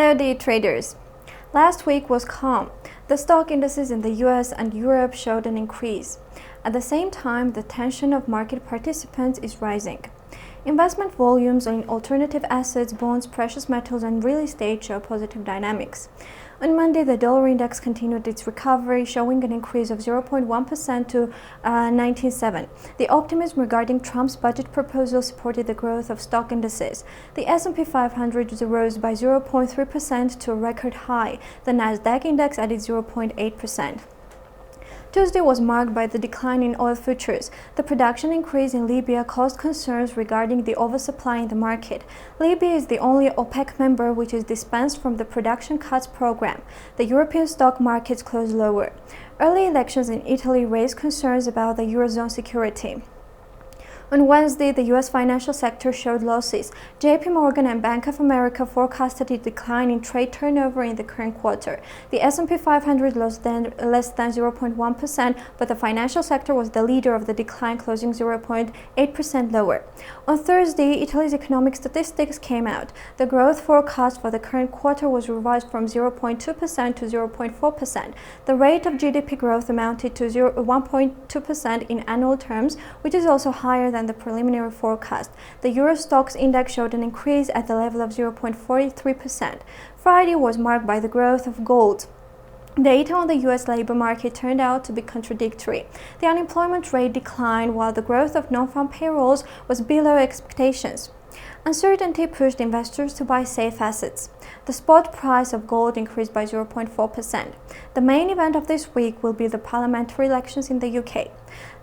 Hello day traders. Last week was calm. The stock indices in the US and Europe showed an increase. At the same time, the tension of market participants is rising. Investment volumes in alternative assets, bonds, precious metals, and real estate show positive dynamics. On Monday, the dollar index continued its recovery, showing an increase of 0.1% to 19.7. The optimism regarding Trump's budget proposal supported the growth of stock indices. The S&P 500 rose by 0.3% to a record high. The Nasdaq index added 0.8%. Tuesday was marked by the decline in oil futures. The production increase in Libya caused concerns regarding the oversupply in the market. Libya is the only OPEC member which is dispensed from the production cuts program. The European stock markets closed lower. Early elections in Italy raised concerns about the Eurozone security. On Wednesday, the U.S. financial sector showed losses. J.P. Morgan and Bank of America forecasted a decline in trade turnover in the current quarter. The S&P 500 lost less than 0.1%, but the financial sector was the leader of the decline, closing 0.8% lower. On Thursday, Italy's economic statistics came out. The growth forecast for the current quarter was revised from 0.2% to 0.4%. The rate of GDP growth amounted to 1.2% in annual terms, which is also higher than the preliminary forecast. The Euro Stoxx index showed an increase at the level of 0.43%. Friday was marked by the growth of gold. Data on the U.S. labor market turned out to be contradictory. The unemployment rate declined while the growth of non-farm payrolls was below expectations. Uncertainty pushed investors to buy safe assets. The spot price of gold increased by 0.4%. The main event of this week will be the parliamentary elections in the UK.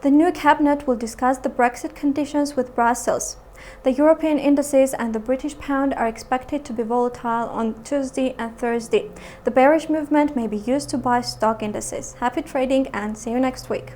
The new cabinet will discuss the Brexit conditions with Brussels. The European indices and the British pound are expected to be volatile on Tuesday and Thursday. The bearish movement may be used to buy stock indices. Happy trading and see you next week.